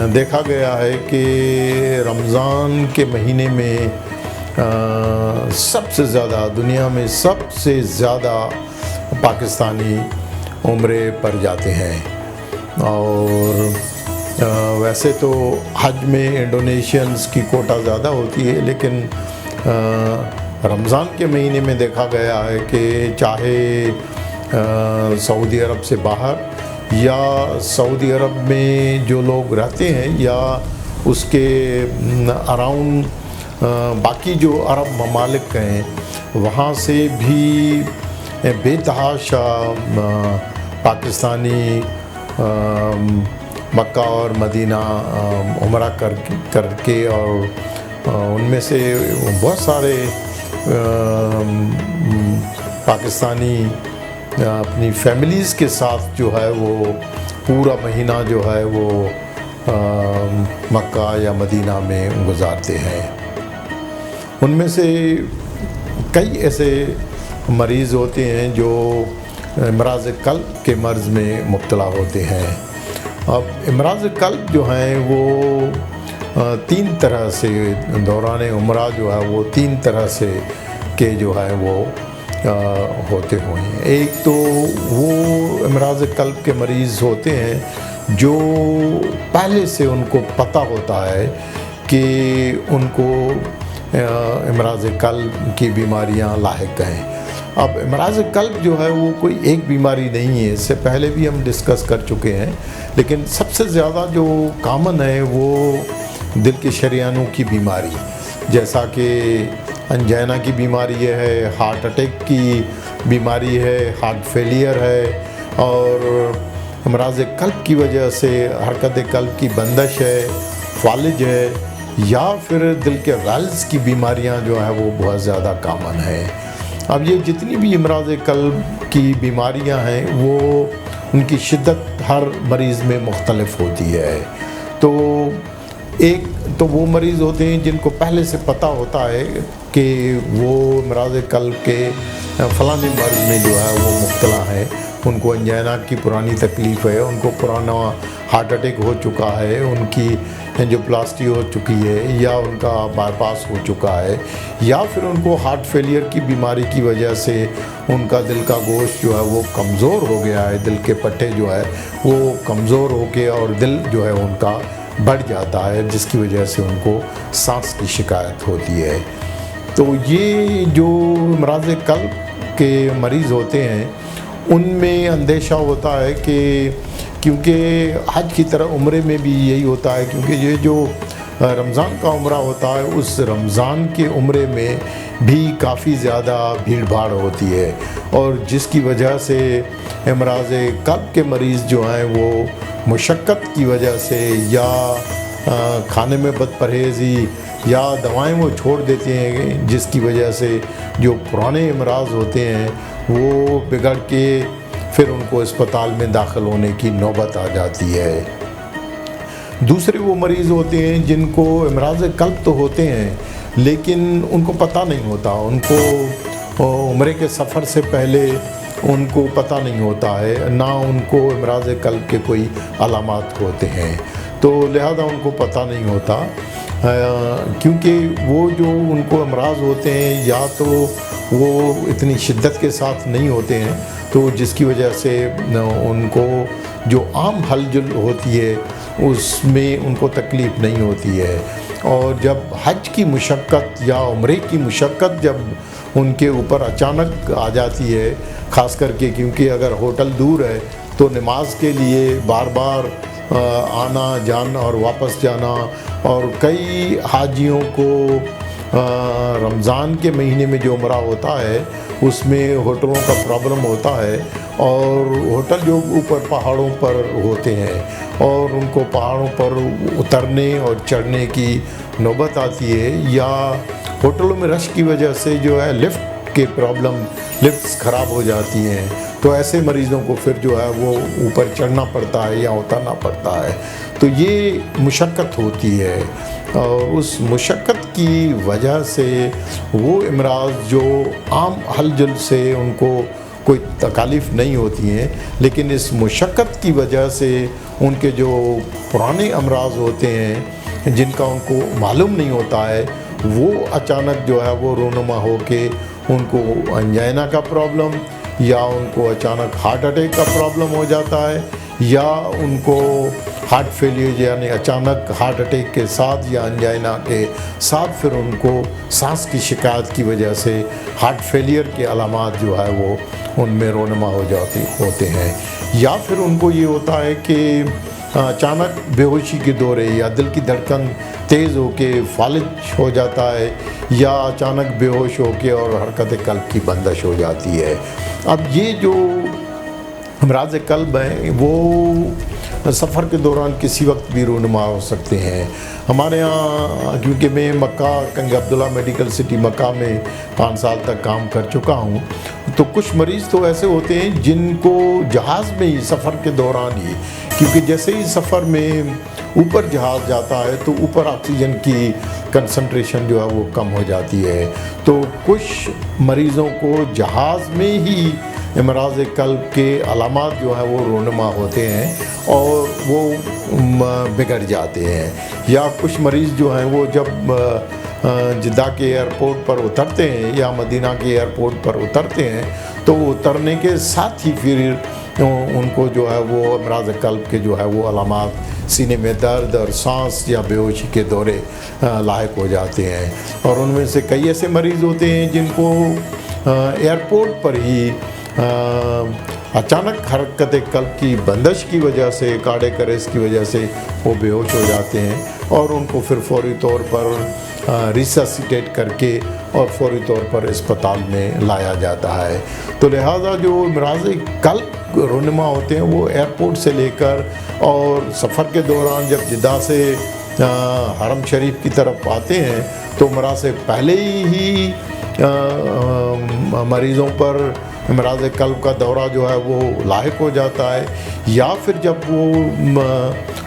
دیکھا گیا ہے کہ رمضان کے مہینے میں سب سے زیادہ دنیا میں سب سے زیادہ پاکستانی عمرے پر جاتے ہیں. اور ویسے تو حج میں انڈونیشینز کی کوٹا زیادہ ہوتی ہے، لیکن رمضان کے مہینے میں دیکھا گیا ہے کہ چاہے سعودی عرب سے باہر یا سعودی عرب میں جو لوگ رہتے ہیں یا اس کے اراؤنڈ باقی جو عرب ممالک ہیں، وہاں سے بھی بے تحاشا پاکستانی مکہ اور مدینہ عمرہ کر کے، اور ان میں سے بہت سارے پاکستانی اپنی فیملیز کے ساتھ جو ہے وہ پورا مہینہ جو ہے وہ مکہ یا مدینہ میں گزارتے ہیں. ان میں سے کئی ایسے مریض ہوتے ہیں جو امراض قلب کے مرض میں مبتلا ہوتے ہیں. اب امراض قلب جو ہیں وہ تین طرح سے دوران عمرہ جو ہے وہ تین طرح سے کے جو ہے وہ ہوتے ہوئے ہیں. ایک تو وہ امراض قلب کے مریض ہوتے ہیں جو پہلے سے ان کو پتہ ہوتا ہے کہ ان کو امراض قلب کی بیماریاں لاحق ہیں. اب امراض قلب جو ہے وہ کوئی ایک بیماری نہیں ہے، اس سے پہلے بھی ہم ڈسکس کر چکے ہیں، لیکن سب سے زیادہ جو کامن ہے وہ دل کے شریانوں کی بیماری، جیسا کہ انجینا کی بیماری ہے، ہارٹ اٹیک کی بیماری ہے، ہارٹ فیلئر ہے، اور امراض قلب کی وجہ سے حرکت قلب کی بندش ہے، فالج ہے، یا پھر دل کے ویلز کی بیماریاں جو ہیں وہ بہت زیادہ کامن ہیں. اب یہ جتنی بھی امراض قلب کی بیماریاں ہیں وہ ان کی شدت ہر مریض میں مختلف ہوتی ہے. تو ایک تو وہ مریض ہوتے ہیں جن کو پہلے سے پتہ ہوتا ہے کہ وہ امراض قلب کے فلاں مرض میں جو ہے وہ مبتلا ہے، ان کو انجینا کی پرانی تکلیف ہے، ان کو پرانا ہارٹ اٹیک ہو چکا ہے، ان کی اینجیوپلاسٹی ہو چکی ہے، یا ان کا بائی پاس ہو چکا ہے، یا پھر ان کو ہارٹ فیلئر کی بیماری کی وجہ سے ان کا دل کا گوشت جو ہے وہ کمزور ہو گیا ہے، دل کے پٹھے جو ہے وہ کمزور ہو کے اور دل جو ہے ان کا بڑھ جاتا ہے، جس کی وجہ سے ان کو سانس کی شکایت ہوتی ہے. تو یہ جو امراض قلب کے مریض ہوتے ہیں ان میں اندیشہ ہوتا ہے کہ کیونکہ حج کی طرح عمرے میں بھی یہی ہوتا ہے، کیونکہ یہ جو رمضان کا عمرہ ہوتا ہے اس رمضان کے عمرے میں بھی کافی زیادہ بھیڑ بھاڑ ہوتی ہے، اور جس کی وجہ سے امراض قلب کے مریض جو ہیں وہ مشقت کی وجہ سے یا کھانے میں بد پرہیزی یا دوائیں وہ چھوڑ دیتے ہیں، جس کی وجہ سے جو پرانے امراض ہوتے ہیں وہ بگڑ کے پھر ان کو اسپتال میں داخل ہونے کی نوبت آ جاتی ہے. دوسرے وہ مریض ہوتے ہیں جن کو امراض قلب تو ہوتے ہیں لیکن ان کو پتہ نہیں ہوتا، ان کو عمرے کے سفر سے پہلے ان کو پتہ نہیں ہوتا ہے، نہ ان کو امراض قلب کے کوئی علامات ہوتے ہیں، تو لہذا ان کو پتہ نہیں ہوتا، کیونکہ وہ جو ان کو امراض ہوتے ہیں یا تو وہ اتنی شدت کے ساتھ نہیں ہوتے ہیں، تو جس کی وجہ سے ان کو جو عام حل جل ہوتی ہے اس میں ان کو تکلیف نہیں ہوتی ہے. اور جب حج کی مشقت یا عمرے کی مشقت جب ان کے اوپر اچانک آ جاتی ہے، خاص کر کے کیونکہ اگر ہوٹل دور ہے تو نماز کے لیے بار بار آنا جانا اور واپس جانا، اور کئی حاجیوں کو رمضان کے مہینے میں جو عمرہ ہوتا ہے اس میں ہوٹلوں کا پرابلم ہوتا ہے، اور ہوٹل جو اوپر پہاڑوں پر ہوتے ہیں اور ان کو پہاڑوں پر اترنے اور چڑھنے کی نوبت آتی ہے، یا ہوٹلوں میں رش کی وجہ سے جو ہے لفٹ کے پرابلم، لفٹس خراب ہو جاتی ہیں، تو ایسے مریضوں کو پھر جو ہے وہ اوپر چڑھنا پڑتا ہے یا اترنا پڑتا ہے. تو یہ مشقت ہوتی ہے، اور اس مشقت کی وجہ سے وہ امراض جو عام حل جل سے ان کو کوئی تکالیف نہیں ہوتی ہیں، لیکن اس مشقت کی وجہ سے ان کے جو پرانے امراض ہوتے ہیں جن کا ان کو معلوم نہیں ہوتا ہے، وہ اچانک جو ہے وہ رونما ہو کے ان کو انجائنا کا پرابلم یا ان کو اچانک ہارٹ اٹیک کا پرابلم ہو جاتا ہے، یا ان کو ہارٹ فیلیئر یعنی اچانک ہارٹ اٹیک کے ساتھ یا انجائنا کے ساتھ پھر ان کو سانس کی شکایت کی وجہ سے ہارٹ فیلیئر کے علامات جو ہے وہ ان میں رونما ہوتے ہیں، یا پھر ان کو یہ ہوتا ہے کہ اچانک بے ہوشی کے دورے یا دل کی دھڑکن تیز ہو کے فالج ہو جاتا ہے، یا اچانک بے ہوش ہو کے اور حرکت قلب کی بندش ہو جاتی ہے۔ اب یہ جو امراض قلب ہیں وہ سفر کے دوران کسی وقت بھی رونما ہو سکتے ہیں۔ ہمارے ہاں کیونکہ میں مکہ کنگ عبداللہ میڈیکل سٹی مکہ میں 5 سال تک کام کر چکا ہوں، تو کچھ مریض تو ایسے ہوتے ہیں جن کو جہاز میں ہی سفر کے دوران ہی، کیونکہ جیسے ہی سفر میں اوپر جہاز جاتا ہے تو اوپر آکسیجن کی کنسنٹریشن جو ہے وہ کم ہو جاتی ہے، تو کچھ مریضوں کو جہاز میں ہی امراض قلب کے علامات جو ہیں وہ رونما ہوتے ہیں اور وہ بگڑ جاتے ہیں، یا کچھ مریض جو ہیں وہ جب جدہ کے ایئرپورٹ پر اترتے ہیں یا مدینہ کے ایئرپورٹ پر اترتے ہیں تو اترنے کے ساتھ ہی پھر ان کو جو ہے وہ امراض قلب کے جو ہے وہ علامات سینے میں درد اور سانس یا بے ہوشی کے دورے لاحق ہو جاتے ہیں، اور ان میں سے کئی ایسے مریض ہوتے ہیں جن کو ایئرپورٹ پر ہی اچانک حرکت قلب کی بندش کی وجہ سے کارڈیک اریسٹ کی وجہ سے وہ بے ہوش ہو جاتے ہیں، اور ان کو پھر فوری طور پر ریسسیٹیٹ کر کے اور فوری طور پر اسپتال میں لایا جاتا ہے۔ تو لہٰذا جو امراض قلب رونما ہوتے ہیں وہ ایئرپورٹ سے لے کر اور سفر کے دوران جب جدہ سے حرم شریف کی طرف آتے ہیں تو عمرہ سے پہلے ہی مریضوں پر امراض قلب کا دورہ جو ہے وہ لاحق ہو جاتا ہے، یا پھر جب وہ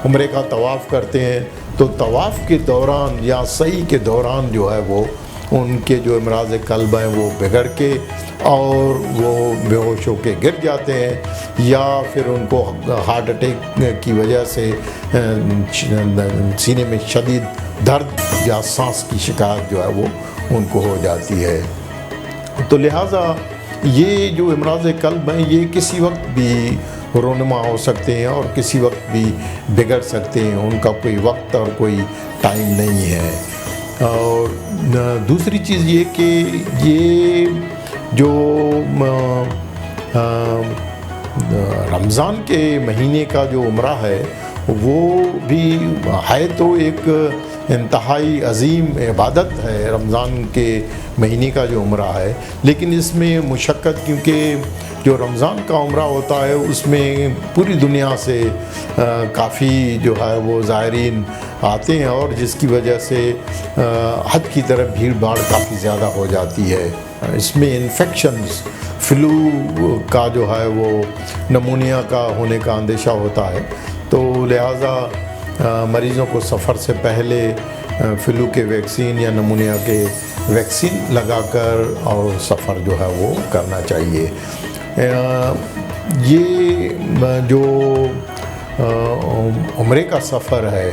عمرے کا طواف کرتے ہیں تو طواف کے دوران یا سعی کے دوران جو ہے وہ ان کے جو امراض قلب ہیں وہ بگڑ کے اور وہ بے ہوش ہو کے گر جاتے ہیں، یا پھر ان کو ہارٹ اٹیک کی وجہ سے سینے میں شدید درد یا سانس کی شکایت جو ہے وہ ان کو ہو جاتی ہے۔ تو لہٰذا یہ جو امراض قلب ہیں یہ کسی وقت بھی رونما ہو سکتے ہیں اور کسی وقت بھی بگڑ سکتے ہیں، ان کا کوئی وقت اور کوئی ٹائم نہیں ہے۔ اور دوسری چیز یہ کہ یہ جو رمضان کے مہینے کا جو عمرہ ہے وہ بھی ہے تو ایک انتہائی عظیم عبادت ہے، رمضان کے مہینے کا جو عمرہ ہے، لیکن اس میں مشقت، کیونکہ جو رمضان کا عمرہ ہوتا ہے اس میں پوری دنیا سے کافی جو ہے وہ زائرین آتے ہیں، اور جس کی وجہ سے حج کی طرف بھیڑ بھاڑ کافی زیادہ ہو جاتی ہے۔ اس میں انفیکشنز، فلو کا جو ہے وہ نمونیا کا ہونے کا اندیشہ ہوتا ہے، تو لہٰذا مریضوں کو سفر سے پہلے فلو کے ویکسین یا نمونیا کے ویکسین لگا کر اور سفر جو ہے وہ کرنا چاہیے۔ یہ جو عمرے کا سفر ہے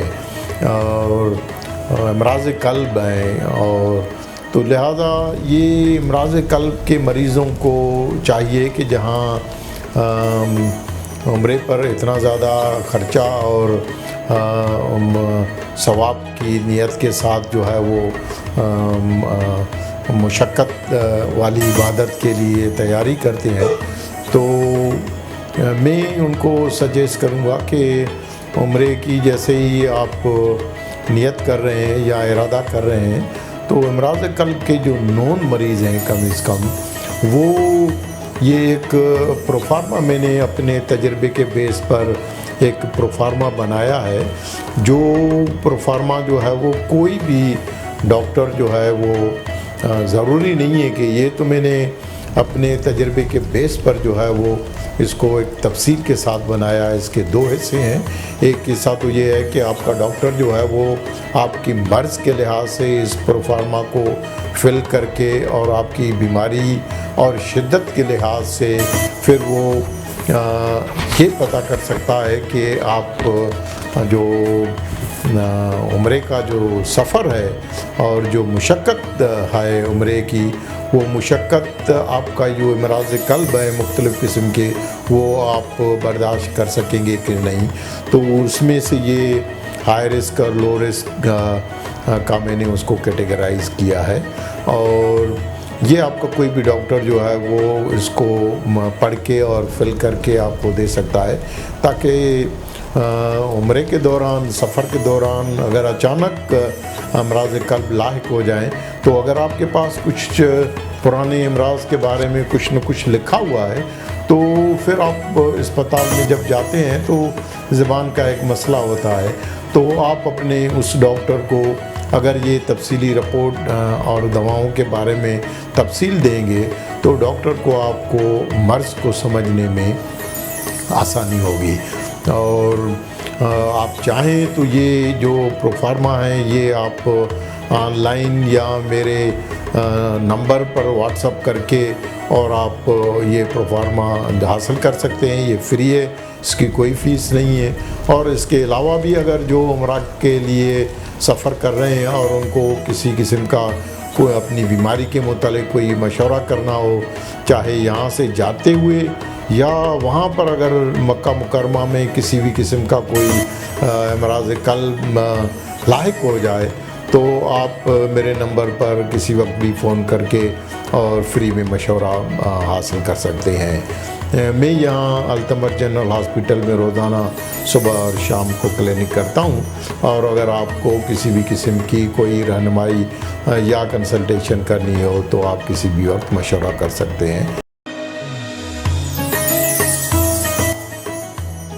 اور امراض قلب ہیں، اور تو لہذا یہ امراض قلب کے مریضوں کو چاہیے کہ جہاں عمرے پر اتنا زیادہ خرچہ اور ثواب کی نیت کے ساتھ جو ہے وہ مشقت والی عبادت کے لیے تیاری کرتے ہیں، تو میں ان کو سجیسٹ کروں گا کہ عمرے کی جیسے ہی آپ نیت کر رہے ہیں یا ارادہ کر رہے ہیں تو امراض قلب کے جو نون مریض ہیں کم از کم وہ یہ ایک پروفارما میں نے اپنے تجربے کے بیس پر ایک پروفارما بنایا ہے، جو پروفارما جو ہے وہ کوئی بھی ڈاکٹر جو ہے وہ ضروری نہیں ہے کہ یہ تو میں نے اپنے تجربے کے بیس پر جو ہے وہ اس کو ایک تفصیل کے ساتھ بنایا ہے۔ اس کے دو حصے ہیں۔ ایک حصہ تو یہ ہے کہ آپ کا ڈاکٹر جو ہے وہ آپ کی مرض کے لحاظ سے اس پروفارما کو فل کر کے اور آپ کی بیماری اور شدت کے لحاظ سے پھر وہ یہ پتہ کر سکتا ہے کہ آپ جو عمرے کا جو سفر ہے اور جو مشقت ہے عمرے کی، وہ مشقت آپ کا جو امراض قلب ہے مختلف قسم کے، وہ آپ برداشت کر سکیں گے کہ نہیں۔ تو اس میں سے یہ ہائی رسک اور لو رسک کا میں نے اس کو کیٹیگرائز کیا ہے، اور یہ آپ کا کوئی بھی ڈاکٹر جو ہے وہ اس کو پڑھ کے اور فل کر کے آپ کو دے سکتا ہے، تاکہ عمرے کے دوران، سفر کے دوران اگر اچانک امراض قلب لاحق ہو جائیں تو اگر آپ کے پاس کچھ پرانے امراض کے بارے میں کچھ نہ کچھ لکھا ہوا ہے تو پھر آپ اسپتال میں جب جاتے ہیں تو زبان کا ایک مسئلہ ہوتا ہے، تو آپ اپنے اس ڈاکٹر کو اگر یہ تفصیلی رپورٹ اور دواؤں کے بارے میں تفصیل دیں گے تو ڈاکٹر کو آپ کو مرض کو سمجھنے میں آسانی ہوگی۔ اور آپ چاہیں تو یہ جو پروفارما ہے یہ آپ آن لائن یا میرے نمبر پر واٹس اپ کر کے اور آپ یہ پروفارما حاصل کر سکتے ہیں۔ یہ فری ہے، اس کی کوئی فیس نہیں ہے۔ اور اس کے علاوہ بھی اگر جو عمرہ کے لیے سفر کر رہے ہیں اور ان کو کسی قسم کا کوئی اپنی بیماری کے متعلق کوئی مشورہ کرنا ہو، چاہے یہاں سے جاتے ہوئے یا وہاں پر اگر مکہ مکرمہ میں کسی بھی قسم کا کوئی امراض قلب لاحق ہو جائے، تو آپ میرے نمبر پر کسی وقت بھی فون کر کے اور فری میں مشورہ حاصل کر سکتے ہیں۔ میں یہاں التمر جنرل ہاسپٹل میں روزانہ صبح اور شام کو کلینک کرتا ہوں، اور اگر آپ کو کسی بھی قسم کی کوئی رہنمائی یا کنسلٹیشن کرنی ہو تو آپ کسی بھی وقت مشورہ کر سکتے ہیں۔